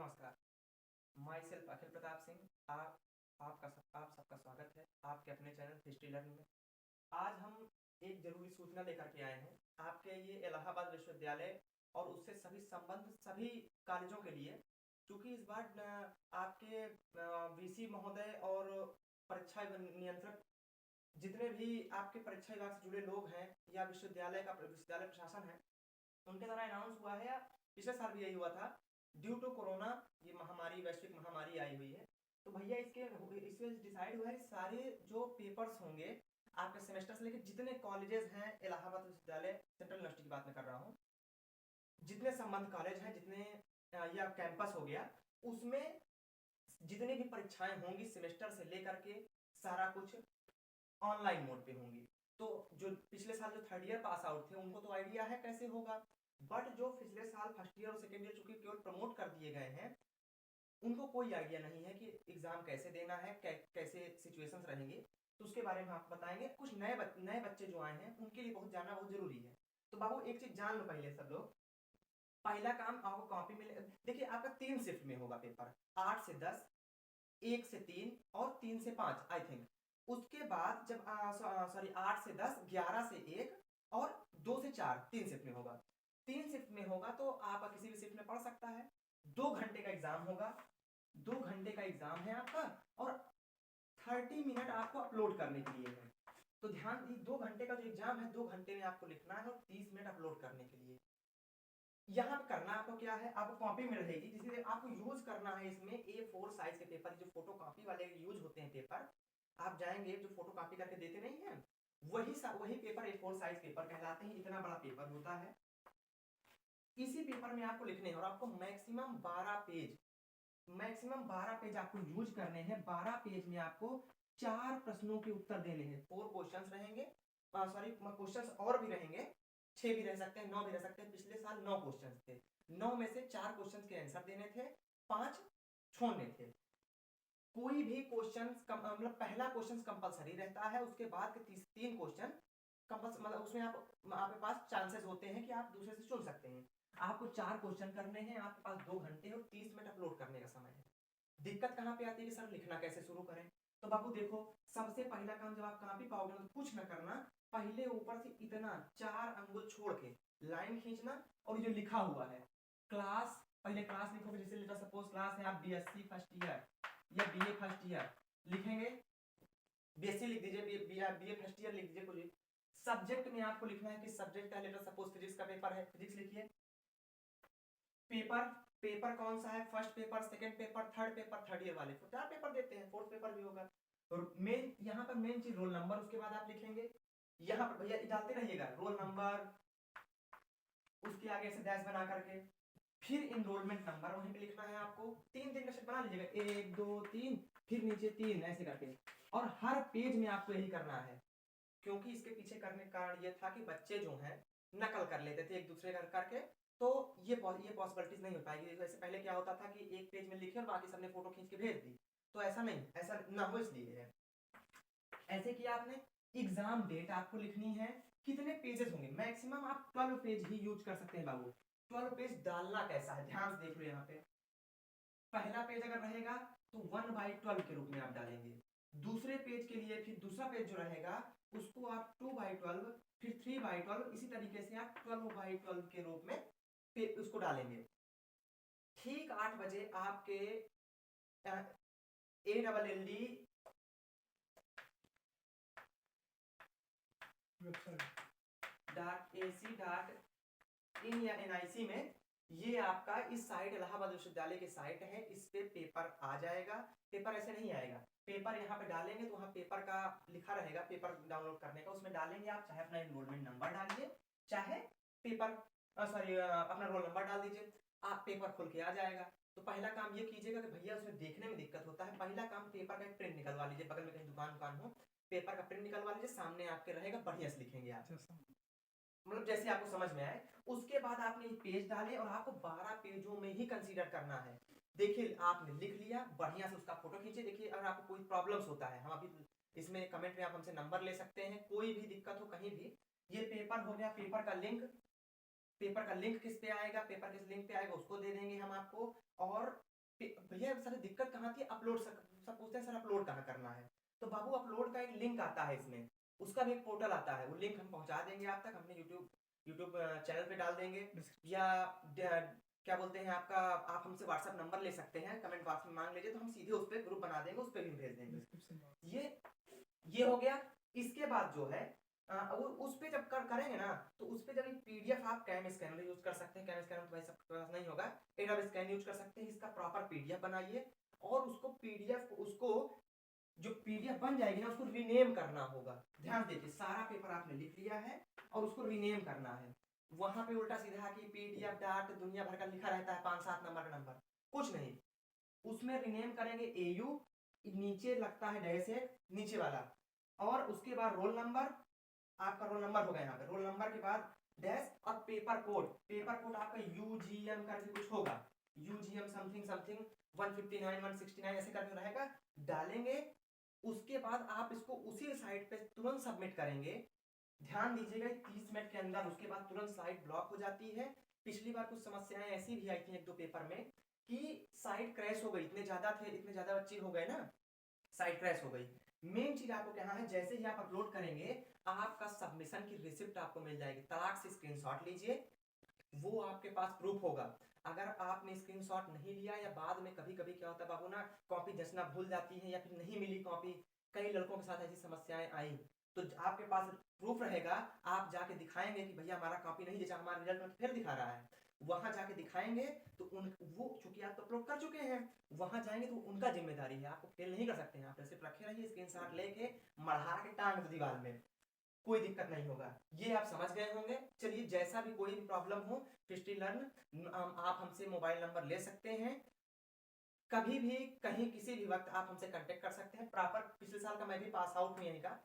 नमस्कार। My self अखिल प्रताप सिंह। आप सबका स्वागत है आपके अपने चैनल हिस्ट्री लर्न में। आज हम एक जरूरी सूचना लेकर के आए हैं आपके ये इलाहाबाद विश्वविद्यालय और उससे सभी संबंध सभी कॉलेजों के लिए, क्योंकि इस बार आपके वीसी महोदय और परीक्षा नियंत्रक जितने भी आपके परीक्षा विभाग से जुड़े लोग हैं या विश्वविद्यालय प्रशासन है, उनके द्वारा अनाउंस हुआ है या पिछले साल भी यही हुआ था, ड्यू टू कोरोना ये महामारी वैश्विक महामारी आई हुई है। तो भैया इसमें डिसाइड हुआ है सारे जो पेपर्स होंगे आपके सेमेस्टर से लेकर जितने कॉलेजेस हैं इलाहाबाद विश्वविद्यालय सेंट्रल यूनिवर्सिटी की बात मैं कर रहा हूँ, जितने संबंध कॉलेज हैं जितने या कैंपस हो गया, उसमें जितनी भी परीक्षाएं होंगी सेमेस्टर से लेकर के सारा कुछ ऑनलाइन मोड पे होंगी। तो जो पिछले साल जो थर्ड ईयर पास आउट थे उनको तो आइडिया है कैसे होगा, बट जो पिछले साल फर्स्ट ईयर और सेकेंड ईयर चूंकि केवल प्रमोट कर दिए गए हैं, उनको कोई आइडिया नहीं है कि एग्जाम कैसे देना है, कैसे सिचुएशंस रहेंगे। तो उसके बारे में आप बताएंगे। कुछ नए बच्चे जो आए हैं उनके लिए बहुत जानना बहुत जरूरी है। तो बाबू एक चीज जान लो पहले सब लोग, पहला काम आपको कॉपी मिले। देखिए आपका 3 शिफ्ट में होगा पेपर, 8 से 10, 1 से 3 और 3 से 5 आई थिंक। उसके बाद जब 8 से 10, 11 से 1 और 2 से 4 3 शिफ्ट में होगा। 3 शिफ्ट में होगा तो आप किसी भी शिफ्ट में पढ़ सकता है। 2 घंटे का एग्जाम होगा, 2 घंटे का एग्जाम है आपका, और 30 मिनट आपको अपलोड करने के लिए है। तो ध्यान दी, 2 घंटे का जो एग्जाम है 2 घंटे में आपको लिखना है और 30 मिनट अपलोड करने के लिए। यहाँ पे करना आपको क्या है, आपको कॉपी में रहेगी जिसे आपको यूज करना है। इसमें A4 साइज के पेपर, जो फोटो कॉपी वाले यूज होते हैं पेपर, आप जाएंगे जो फोटो कॉपी करके देते नहीं है, वही पेपर A4 साइज पेपर कहलाते हैं। इतना बड़ा पेपर होता है, इसी पेपर में आपको लिखने हैं और आपको मैक्सिमम 12 पेज आपको यूज करने हैं। 12 पेज में आपको 4 प्रश्नों के उत्तर देने हैं। 4 क्वेश्चंस रहेंगे, सॉरी क्वेश्चंस और भी रहेंगे, 6 भी रह सकते हैं, 9 भी रह सकते हैं। पिछले साल 9 क्वेश्चंस थे, 9 में से 4 क्वेश्चंस के आंसर देने थे, 5 छोड़ने थे। कोई भी क्वेश्चन मतलब पहला क्वेश्चन कंपलसरी रहता है, उसके बाद के 3 क्वेश्चन मतलब उसमें आपके पास चांसेस होते हैं कि आप दूसरे से चुन सकते हैं। आपको 4 क्वेश्चन करने हैं, आपके पास 2 घंटे और 30 मिनट अपलोड करने का समय है। दिक्कत कहाँ पे आती है कि सर लिखना कैसे शुरू करें? तो बाबू देखो, सबसे पहला काम जब आप कॉपी पाओगे ना तो कुछ न करना, पहले ऊपर से इतना 4 अंगुल छोड़ के लाइन खींचना और ये जो लिखा हुआ है क्लास, पहले क्लास लिखोगे। जैसे लेटर सपोज क्लास है, आप बीएससी फर्स्ट ईयर या बीए फर्स्ट ईयर लिखेंगे, बीएससी लिख दीजिए, बीए फर्स्ट ईयर लिख दीजिए। कुछ सब्जेक्ट में आपको लिखना है कि सब्जेक्ट का, लेटर सपोज फिजिक्स का पेपर है, फिजिक्स लिखिए। पेपर कौन सा है, first paper, second paper, third paper, third year वाले 4 पेपर देते हैं, फोर्थ पेपर भी होगा। और मेन यहाँ पर मेन चीज रोल नंबर, उसके बाद आप लिखेंगे यहाँ पर भैया डालते रहिएगा रोल नंबर, उसके आगे से डैश बना करके फिर इनरोलमेंट नंबर वहीं पे लिखना है आपको। 3 का सेट बना लीजिएगा, 1 2 3 फिर नीचे 3 ऐसे करके, और हर पेज में आपको यही करना है। क्योंकि इसके पीछे करने का कारण ये था कि बच्चे जो हैं नकल कर लेते थे एक दूसरे का करके, तो ये पॉसिबिलिटीज नहीं हो पाएगी। जैसे पहले क्या होता था कि एक पेज में लिखे और बाकी सबने फोटो खींच के भेज दी, तो ऐसा नहीं, ऐसा ना हो इसलिए है ऐसे किया आपने। एग्जाम डेट आपको लिखनी है, कितने पेजेस होंगे, मैक्सिमम आप 12 पेज ही यूज कर सकते हैं बाबू। 12 पेज डालना कैसा है ध्यान से देख लो। यहाँ पे पहला पेज अगर रहेगा तो 1/12 के रूप में आप डालेंगे। दूसरे पेज के लिए फिर दूसरा पेज जो रहेगा उसको आप 2/12, फिर 3/12, इसी तरीके से आप 12/12 के रूप में उसको डालेंगे। ठीक 8 बजे आपके ALLD .ac.in या NIC में ये आपका इस साइट इलाहाबाद विश्वविद्यालय की साइट है, इस पे पेपर आ जाएगा। पेपर ऐसे नहीं आएगा, पेपर यहाँ पे डालेंगे तो वहाँ पेपर का लिखा रहेगा, पेपर डाउनलोड करने का, उसमें डालेंगे आप, चाहे अपना एनरोलमेंट नंबर डालिए, चाहे पेपर अपना रोल नंबर डाल दीजिए, आप पेपर खुल के आ जाएगा। तो पहला काम ये कीजिएगा कि भैया उसमें देखने में दिक्कत होता है, पहला काम पेपर का एक प्रिंट निकलवा लीजिए, बगल में कहीं दुकान हो, पेपर का प्रिंट निकलवा लीजिए, सामने आपके रहेगा, बढ़िया से लिखेंगे आप, मतलब जैसे आपको समझ में आए। उसके बाद आपने ये पेज डाले और आपको 12 पेजों में ही कंसीडर करना है। देखिए आपने लिख लिया, बढ़िया से उसका फोटो खींचिए। देखिए अगर आपको कोई प्रॉब्लम्स होता है, हम अभी इसमें कमेंट में आप हमसे नंबर ले सकते हैं, कोई भी दिक्कत हो कहीं भी। ये पेपर हो गया, पेपर का लिंक किस पे आएगा, पेपर किस लिंक पे आएगा उसको दे देंगे हम आपको। और भैया सर दिक्कत कहाँ थी, अपलोड सब पूछते हैं सर अपलोड कहाँ करना है। तो बाबू अपलोड का एक लिंक आता है इसमें, उसका भी एक पोर्टल आता है, वो लिंक हम पहुंचा देंगे आप तक, अपने यूट्यूब यूट्यूब चैनल पे डाल देंगे, या क्या बोलते हैं आपका, आप हमसे व्हाट्सएप नंबर ले सकते हैं, कमेंट बॉक्स में मांग लीजिए, तो हम सीधे उस पर ग्रुप बना देंगे, उस पर भी भेज देंगे। ये हो गया। इसके बाद जो है उस पे जब करेंगे ना, तो उस पे जब पीडीएफ आप कैम स्कैनर यूज कर सकते हैं, कैम स्कैनर तो भाई सबके पास नहीं होगा, एडोब स्कैन यूज कर सकते हैं, इसका प्रॉपर पीडीएफ बनाइए, और उसको पीडीएफ उसको जो पीडीएफ बन जाएगी ना, उसको रीनेम करना होगा। ध्यान दीजिए, सारा पेपर आपने लिख लिया है और उसको रीनेम करना है। वहां पे उल्टा सीधा कि पीडीएफ डाट दुनिया भर का लिखा रहता है, 5-7 नंबर का नंबर, कुछ नहीं, उसमें रीनेम करेंगे एयू, नीचे लगता है डैश एक नीचे वाला, और उसके बाद रोल नंबर, आपका रोल नंबर होगा यहाँ पे, रोल नंबर के बाद डैश और पेपर कोड, पेपर कोड आपका यूजीएम करके कुछ होगा, यूजीएम समथिंग समथिंग 159 169 ऐसे करके रहेगा, डालेंगे। उसके बाद आप इसको उसी साइट पे तुरंत सबमिट करेंगे। ध्यान दीजिएगा 30 मिनट के अंदर उसके बाद तुरंत साइट ब्लॉक हो जाती है। पिछली बार कुछ समस्याएं ऐसी भी आई थी एक दो पेपर में कि साइट क्रैश हो गई, इतने ज्यादा बच्चे हो गए ना, साइट क्रैश हो गई। मेन चीज आपको क्या है, जैसे ही आप अपलोड करेंगे आपका सबमिशन की रिसिप्ट आपको मिल जाएगी, तलाक से स्क्रीनशॉट लीजिए, वो आपके पास प्रूफ होगा। अगर आपने स्क्रीनशॉट नहीं लिया, या बाद में कभी कभी क्या होता है बाबू ना, कॉपी जचना भूल जाती है या फिर नहीं मिली कॉपी, कई लड़कों के साथ ऐसी समस्याएं आई, तो आपके पास प्रूफ रहेगा, आप जाके दिखाएंगे कि भैया हमारा कॉपी नहीं जैसा, हमारा रिजल्ट में फिर दिखा रहा है, वहां जाके दिखाएंगे तो वो चूंकि आप अपलोड कर चुके हैं, वहां जाएंगे तो उनका जिम्मेदारी है, आपको फेल नहीं कर सकते हैं, आप सिर्फ रखे रहिए स्क्रीनशॉट लेके, मढ़ा के टांग दो दीवार में, कोई दिक्कत नहीं होगा। ये आप समझ गए होंगे। चलिए, जैसा भी कोई भी प्रॉब्लम हो, हिस्ट्री लर्न आप हमसे मोबाइल नंबर ले सकते हैं, कभी भी कहीं किसी भी वक्त आप हमसे कांटेक्ट कर सकते हैं। प्रॉपर पिछले साल का मैं भी पास आउट हूँ यहीं का,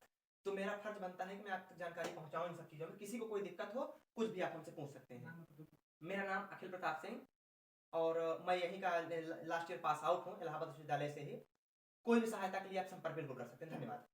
तो मेरा फर्ज बनता है कि मैं आप तक जानकारी पहुंचाऊं इन सब चीजों में। किसी को कोई दिक्कत हो, कुछ भी आप हमसे पूछ सकते हैं। मेरा नाम अखिल प्रताप सिंह, और मैं यहीं का लास्ट ईयर पास आउट हूँ, इलाहाबाद विश्वविद्यालय से ही। कोई भी सहायता के लिए आप संपर्क बिल्कुल कर सकते हैं। धन्यवाद।